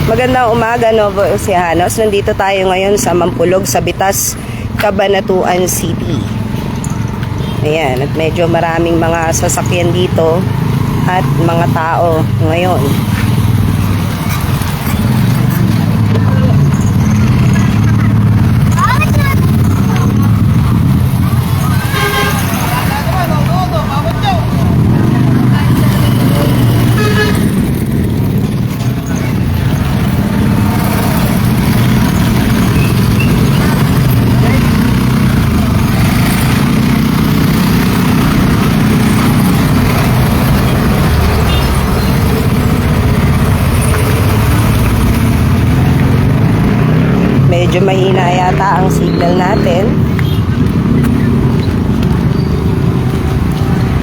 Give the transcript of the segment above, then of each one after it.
Magandang umaga, Nuevo Encianos. Nandito tayo ngayon sa Mampulog, sa Bitas, Cabanatuan City. Ayan, at medyo maraming mga sasakyan dito at mga tao ngayon. Medyo mahina yata ang signal natin.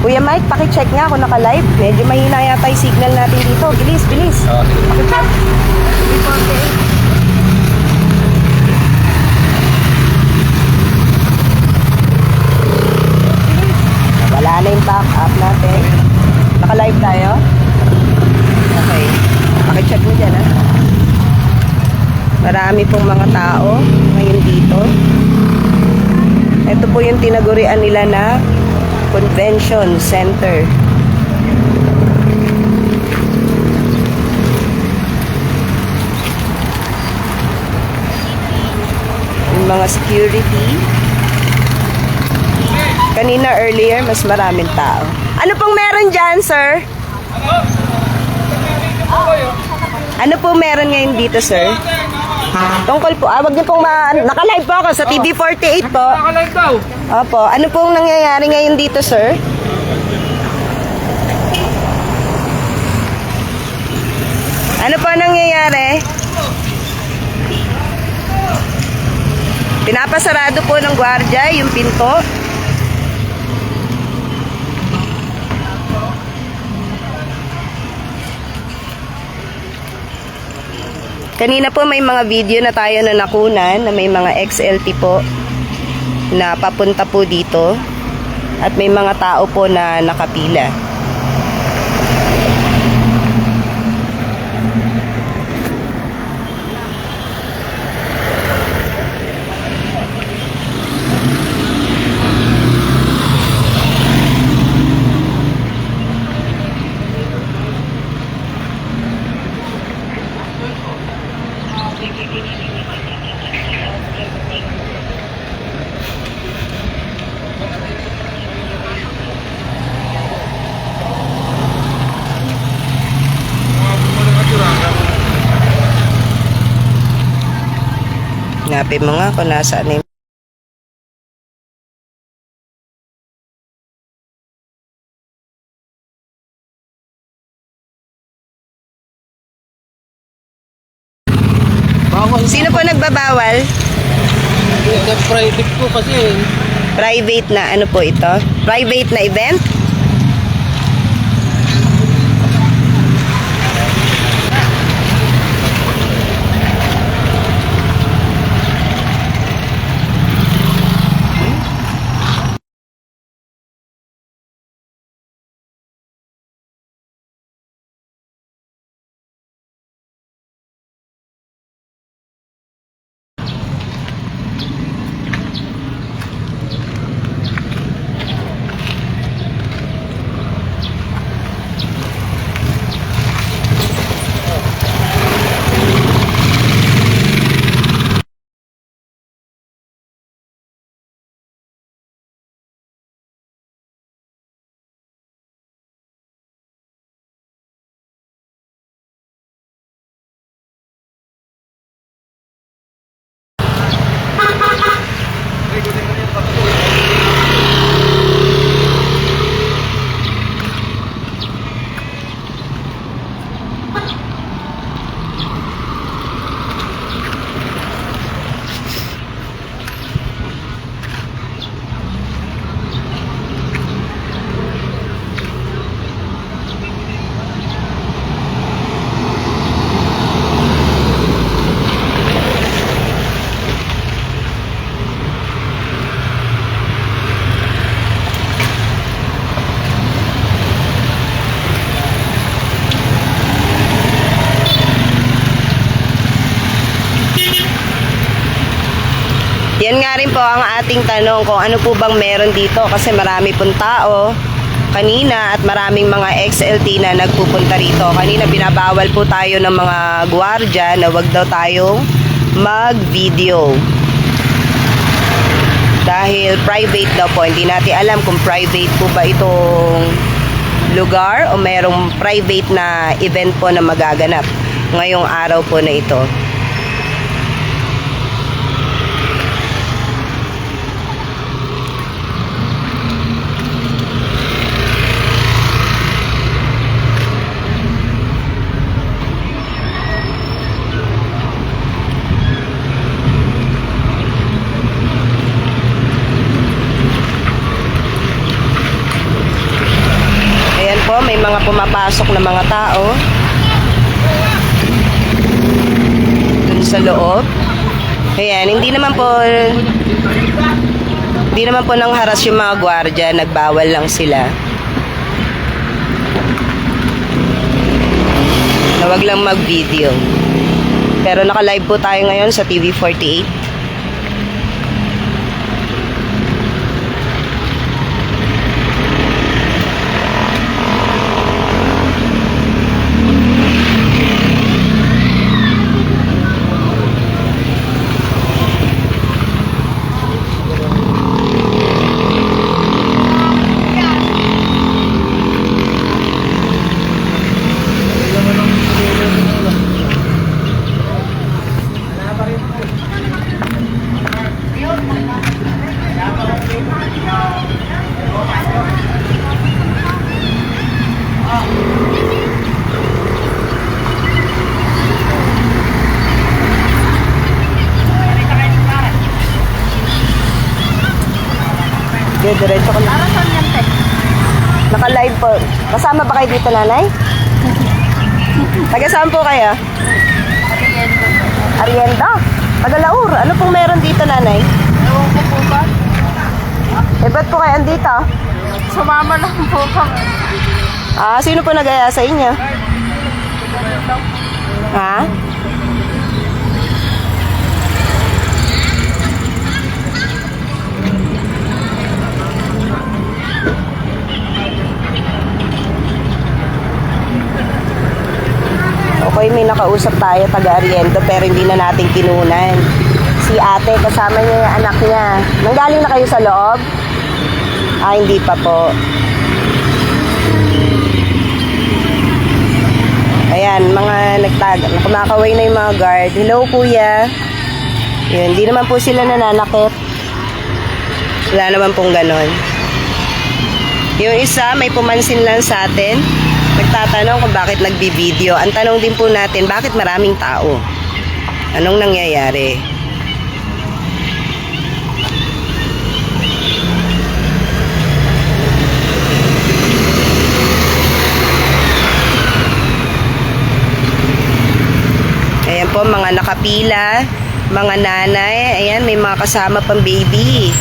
Kuya Mike, pakicheck nga kung naka-live. Medyo mahina yata yung signal natin dito. Bilis, bilis. Pakicheck. Wala na yung back up natin. Naka-live tayo? Okay. Pakicheck mo dyan, ha? Marami pong mga tao ngayon dito. Ito po yung tinagurian nila na Convention Center. Yung mga security. Kanina earlier, mas maraming tao. Ano pong meron dyan, sir? Ano po meron ngayon dito, sir? Tungkol po, wag niyo pong naka-live po ako sa TV48 po. Naka-live daw. Opo, ano pong nangyayari ngayon dito, sir? Ano po nangyayari? Pinapasarado po ng gwardiya yung pinto. Kanina po may mga video na tayo na nakunan na may mga XLT po na papunta po dito at may mga tao po na nakapila. Hanapin mo nga kung nasaan na yung sino po nagbabawal? Private po kasi. Private na ano po ito? Private na event? Yan nga rin po ang ating tanong kung ano po bang meron dito kasi marami pong tao kanina at maraming mga XLT na nagpupunta rito. Kanina binabawal po tayo ng mga gwardiya na wag daw tayong mag-video. Dahil private daw po, hindi natin alam kung private po ba itong lugar o merong private na event po na magaganap ngayong araw po na ito. May mga pumapasok na mga tao dun sa loob. Ayan, hindi naman po nang haras yung mga gwardiya, nagbawal lang sila na wag lang mag-video. Pero naka-live po tayo ngayon sa TV48. Diretso ko na. Naka-live po. Kasama ba kayo dito, nanay? Taga-saan po kayo? Arienda. Taga-Laur. Ano pong meron dito, nanay? Ewan ko po ba? Ba't po kayo andito? Sumama lang po kami. Sino po nag-aya sa inyo? Ha? Okay, may nakausap tayo taga-Ariendo pero hindi na natin kinunan. Si ate, kasama niya yung anak niya. Nanggaling na kayo sa loob? Hindi pa po. Ayan, mga kumakaway na yung mga guard. Hello, kuya. Yun, hindi naman po sila nananakit. Wala naman pong ganon. Yung isa, may pumansin lang sa atin. Nagtatanong kung bakit nagbi-video. Ang tanong din po natin, bakit maraming tao? Anong nangyayari? Ayan po, mga nakapila, mga nanay. Ayan, may mga kasama pang baby.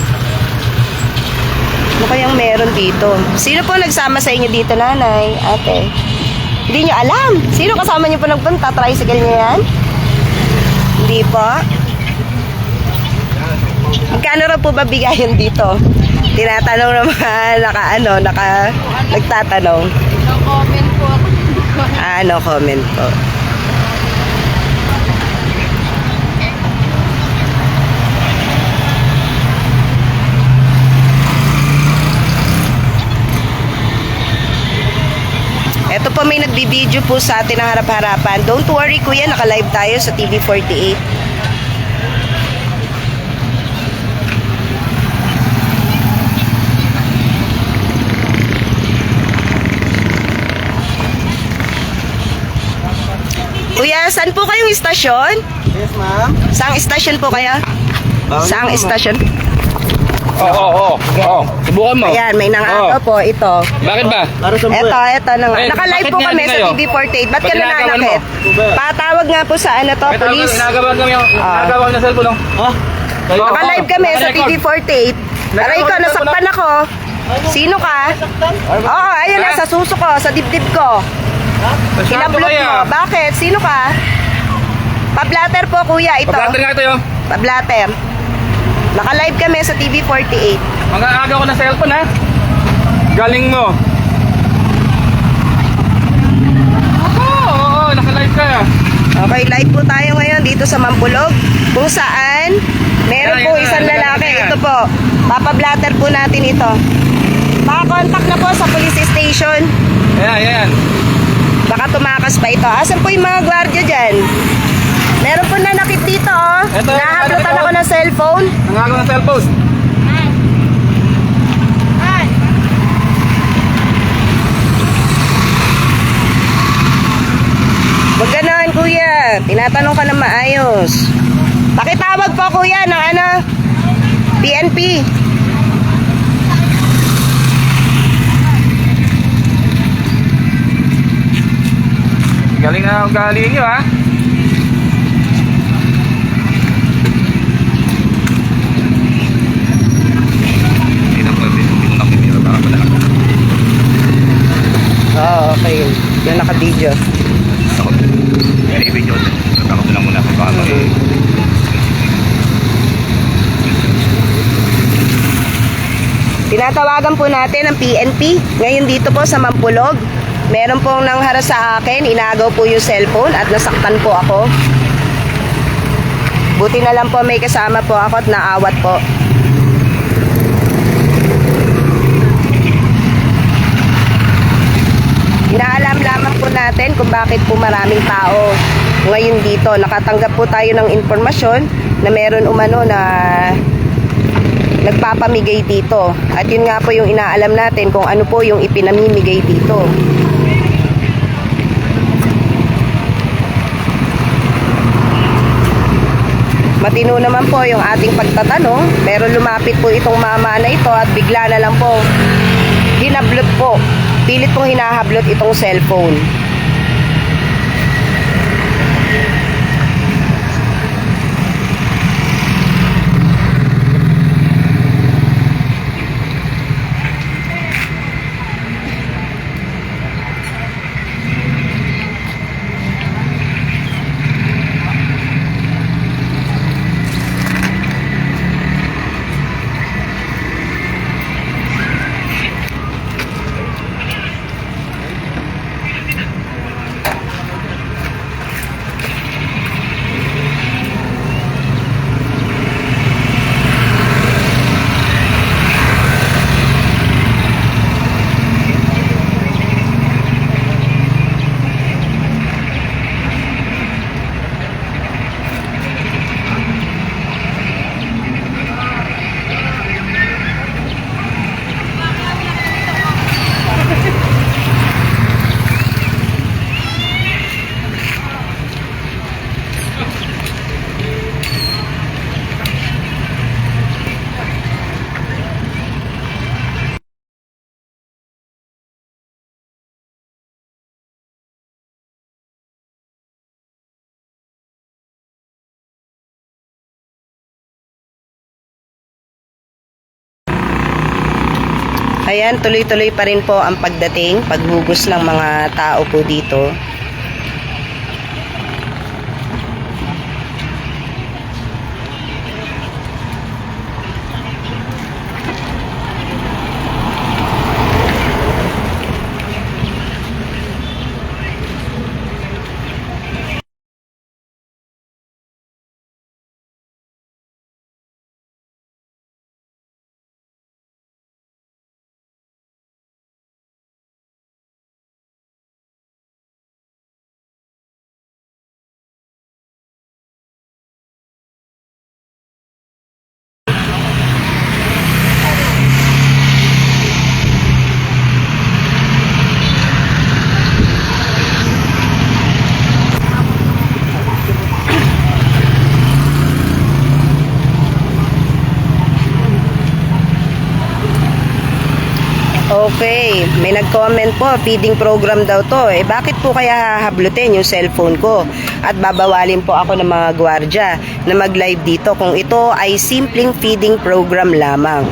Ano kayang meron dito? Sino po nagsama sa inyo dito, nanay? Ate? Hindi nyo alam. Sino kasama nyo po nagpunta? Tricycle nyo yan? Hindi po. Magkano raw po ba bigayan dito? Tinatanong ng mga nagtatanong. No comment po ako. No comment po. Ito po, may nagbibideo po sa atin ng harap-harapan. Don't worry, kuya, naka-live tayo sa TV48. Kuya, saan po kayong istasyon? Yes, ma'am. Saang istasyon po kayo? Saang istasyon? Oo. Subukan mo. Ayan, may nangako po ito. Bakit ba? Para sa Ito na nga. Eh, Naka-live bakit po kami nga sa kayo? TV48. Ba't Ba't ka ginagawan nananakit? mo? Patawag nga po sa police. Nagagawa kami yung nagagawa ng cellphone. Ha? Naka-live kami sa TV48. Aray ko, nasaktan ako. Sino ka? Oo, ayun na, sa suso ko, sa dibdib ko. Kinablot mo. Bakit? Sino ka? Pa-blatter po, kuya, ito. Pablatter nga ito yun. Pa-blatter. Naka-live kami sa TV48. Mag-aaga ko ng cellphone ha. Galing mo. Oo, naka-live ka. Okay, live po tayo ngayon dito sa Mampulog. Kung saan, meron Ayan, po ayan, isang ayan, lalaki. ayan. Ito po, papablatter po natin ito. Makakontakt na po sa police station. Ayan. Baka tumakas pa ito. Asan po yung mga gwardiya dyan? Meron po nanakit dito, oh. Ito, Nahaplutan ako ng cellphone. Nangagaw ng cellphone. Huwag ganahan, kuya. Tinatanong ka na maayos. Pakitawag po, kuya, ng ano? PNP. Galing na ugali nyo ha. Hindi na po, binunok yung miro. Baka pala. Oo, okay. Yung naka-video. Ako, yan i-video. Baka ko lang muna. Baka mag Tinatawagan po natin ang PNP. Ngayon dito po sa Mampulog. Meron pong nangharas sa akin. Inagaw po yung cellphone at nasaktan po ako. Buti na lang po may kasama po ako at naawat po. Inaalam lamang po natin kung bakit po maraming tao ngayon dito. Nakatanggap po tayo ng informasyon na meron umano na nagpapamigay dito. At yun nga po yung inaalam natin kung ano po yung ipinamimigay dito. Matino naman po yung ating pagtatanong, pero lumapit po itong mama na ito at bigla na lang po hinablot po. Pilit pong hinahablot itong cellphone. Ayan, tuloy-tuloy pa rin po ang pagdating, paghugos ng mga tao po dito. Okay, may nag-comment po, feeding program daw to. Eh bakit po kaya hahablutin yung cellphone ko? At babawalin po ako ng mga gwardya na mag-live dito kung ito ay simpleng feeding program lamang.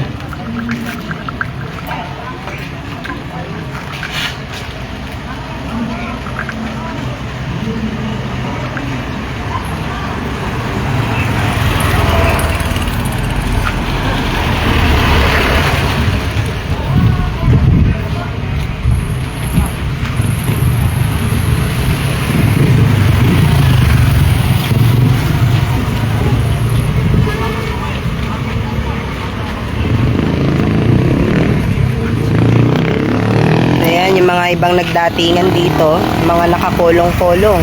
ibang nagdatingan dito, mga nakakulong-kulong,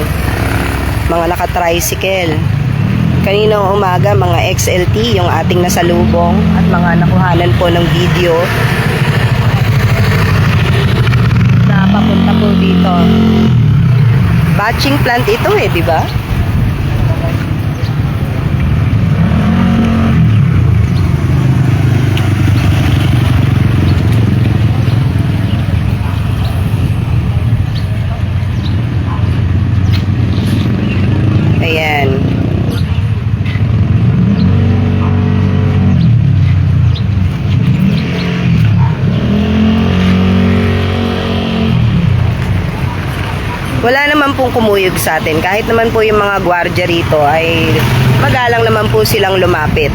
mga naka-tricycle. Kaninang umaga, mga XLT yung ating nasalubong at mga nakuhanan po ng video na papunta po dito. Batching plant ito di ba? Ayan. Wala naman pong kumuyog sa atin. Kahit naman po yung mga gwardiya rito ay magalang naman po silang lumapit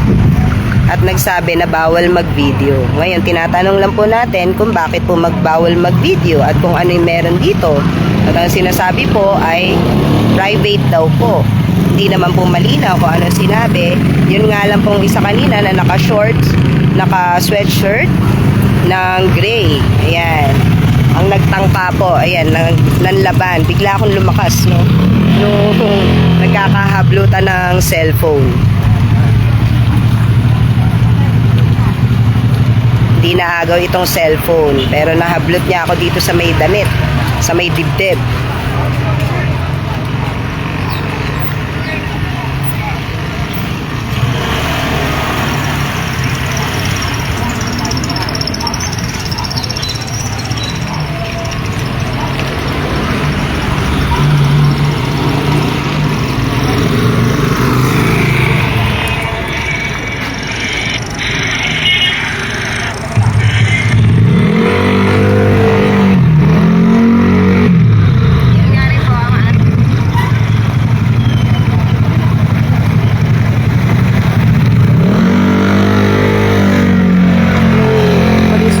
at nagsabi na bawal mag-video. Ngayon, tinatanong lang po natin kung bakit po magbawal mag-video at kung ano yung meron dito. At ang sinasabi po ay private daw po. Hindi naman po malinaw kung ano sinabi. Yun nga lang pong isa kanina na naka-shorts, naka-sweatshirt ng gray. Ayan. Ang nagtangka po, ayan, nanlaban. Bigla akong lumakas, no? Nung nagkakahablutan ng cellphone. Hindi naagaw itong cellphone, pero nahablot niya ako dito sa may damit, sa may dibdib.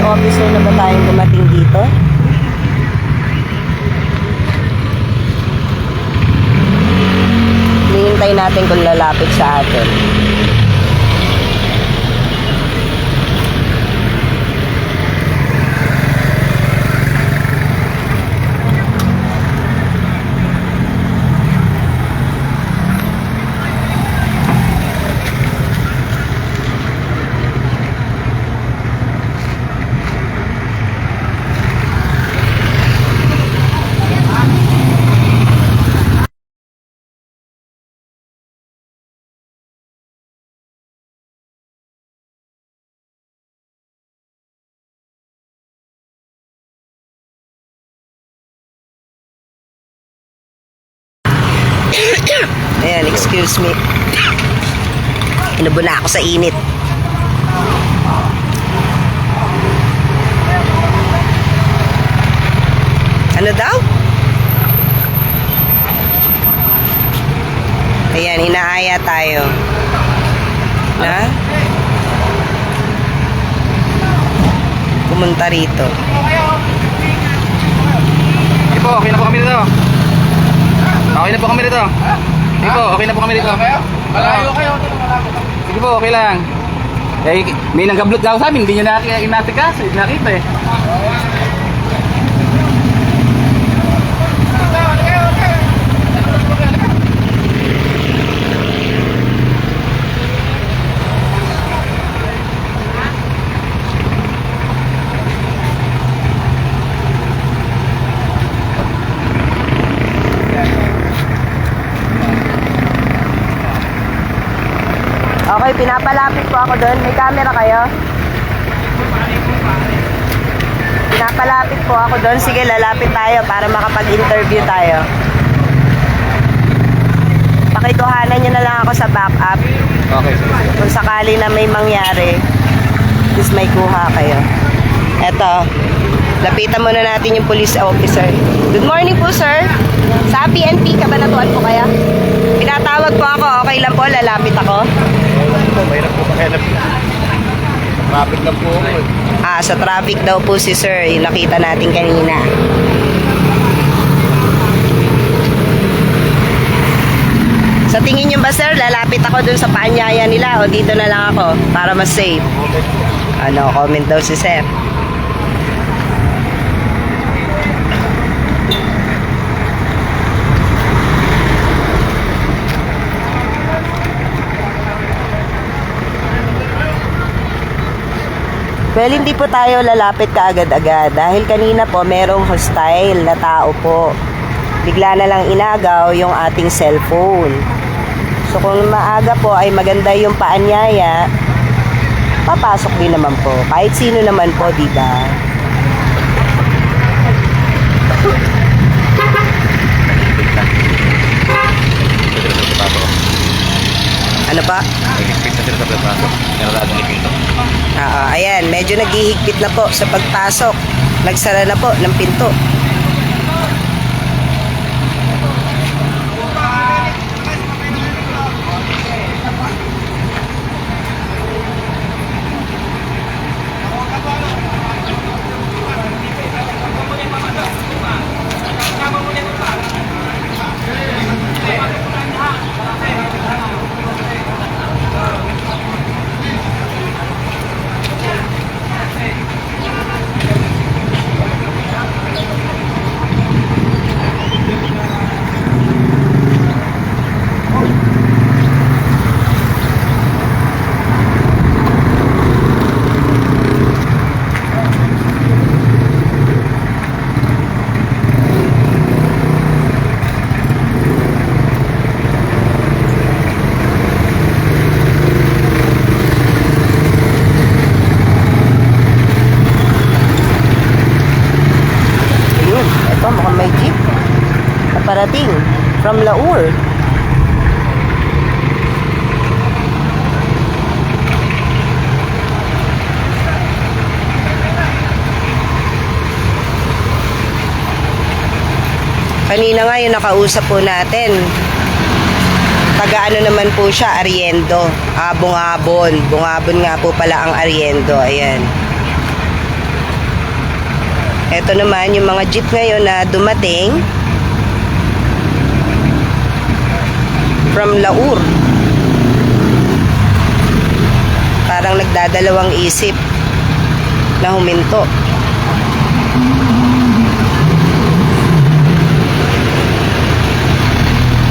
Officer na ba tayong dumating dito? Hinihintay natin kung lalapit sa atin. Ayan, excuse me. Inubo na ako sa init. Ano daw? Ayan, inaaya tayo. Na? Pumunta rito. Sige po, okay na po kami dito. Okay na po kami dito. Sige po, okay na po kami dito. Malayo kayo. Sige po, okay lang. Eh, may nanggablot daw sa amin, hindi nyo nakita eh. Okay, pinapalapit po ako doon. May camera kayo? Pinapalapit po ako doon. Sige, lalapit tayo para makapag-interview tayo. Pakikuhanan nyo na lang ako sa backup. Okay, sige. Kung sakali na may mangyari, please may kuha kayo. Eto, lapitan muna natin yung police officer. Good morning po, sir. Sa PNP, Cabanatuan po kaya? Pinatawag po ako. Okay lang po, lalapit ako. Mahirap po makihanap. Traffic lang po ako eh. Sa traffic daw po si sir, yung nakita natin kanina. Sa tingin nyo ba, sir, lalapit ako dun sa paanyaya nila o dito na lang ako para mas safe? Ano, comment daw si sir. Well, hindi po tayo lalapit kaagad-agad dahil kanina po merong hostile na tao po. Bigla na lang inagaw yung ating cellphone. So kung maaga po ay maganda yung paanyaya, papasok din naman po. Kahit sino naman po, di ba? Ano pa? Nagigpit na sila sa pagpasok. Naralagang ipinto. Ayan, medyo naghihigpit na po sa pagpasok. Nagsara na po ng pinto. Mukhang may jeep na parating from Laur. Kanina nga yung nakausap po natin, taga ano naman po siya, Arriendo. Bungabon. Bungabon nga po pala ang Arriendo. Ayan. Ito naman yung mga jeep ngayon na dumating from Laur. Parang nagdadalawang isip na huminto.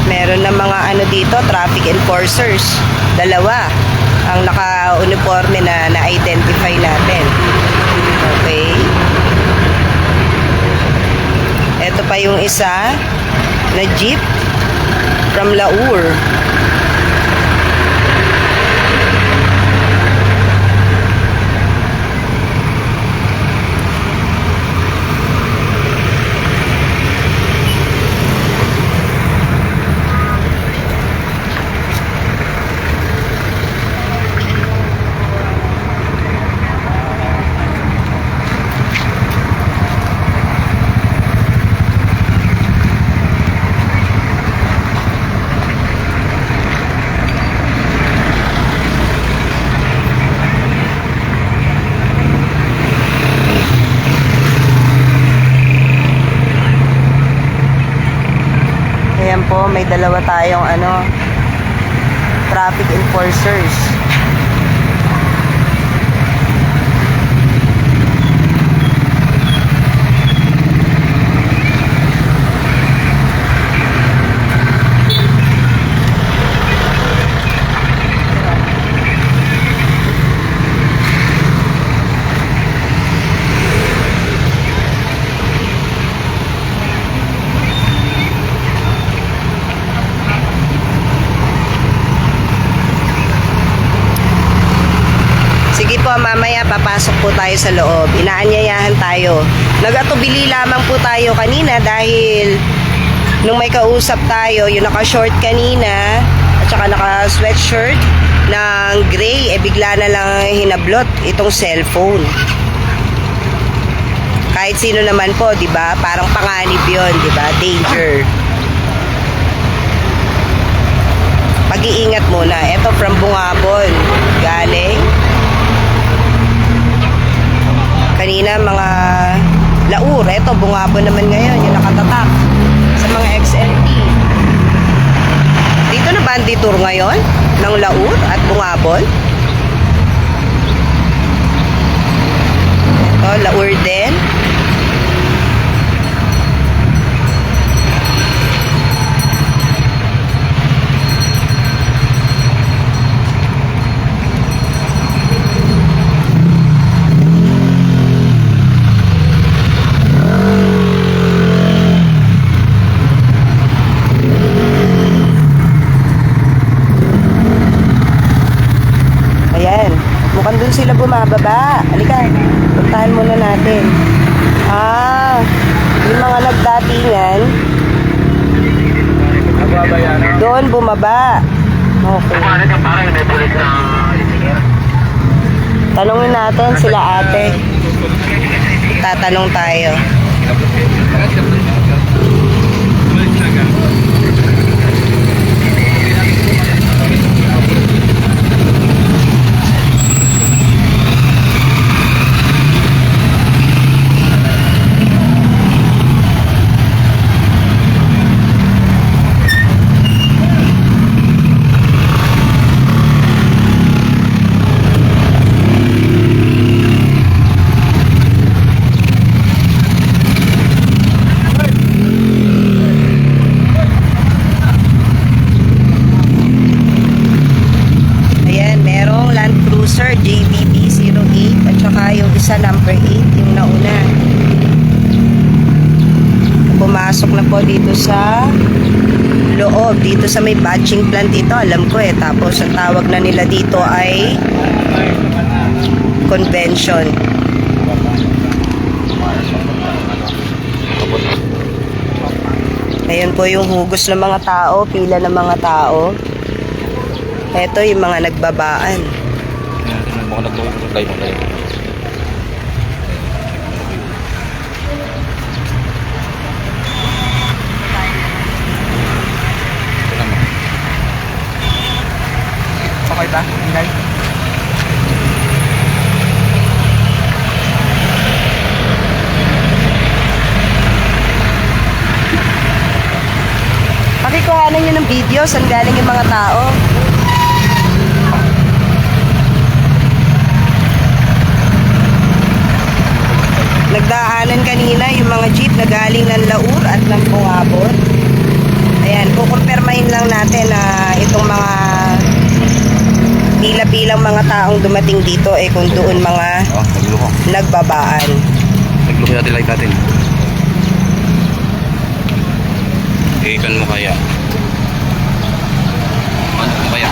Meron na mga ano dito, traffic enforcers. Dalawa ang naka-uniforme na na-identify natin. Okay. Ito pa yung isa na jeep from Laur. Ayan po, may dalawa tayong traffic enforcers. Sige po, mamaya papasok po tayo sa loob. Inaanyayahan tayo. Nag-atubili lamang po tayo kanina dahil nung may kausap tayo, yung naka-short kanina at saka naka-sweatshirt ng gray, bigla na lang hinablot itong cellphone. Kahit sino naman po, di ba? Parang panganib yun, di ba? Danger. Pag-iingat muna. Ito from Bungabon. Galing. Kanina mga Laur. Ito, Bungabon naman ngayon. Yung nakatatak sa mga XLT. Dito na bandi tour ngayon ng Laur at Bungabon. Ito, Laur din. Baka doon sila bumababa. Halika, puntahan muna natin. Yung mga nagdatingan, doon bumaba. Okay. Tanungin natin sila ate. Tatanong tayo. JBB 08 at saka yung isa number 8 yung nauna. Pumasok na po dito sa loob, dito sa may batching plant ito, alam ko eh. Tapos ang tawag na nila dito ay convention. Ayan po yung hugos ng mga tao, pila ng mga tao. Ito yung mga nagbabaan. Mga nag-live mo kayo. Okay ba? Hindi. Pakikuhanan nyo ng video saan galing yung mga tao. Nagdaanan kanina yung mga jeep na galing ng Laur at ng Pungabot. Ayan, kukumpirmahin lang natin na itong mga pila-pilang mga taong dumating dito eh kung doon mga nagbabaan. Nagluko natin light natin. Ikan mo kaya. Ano mo kaya?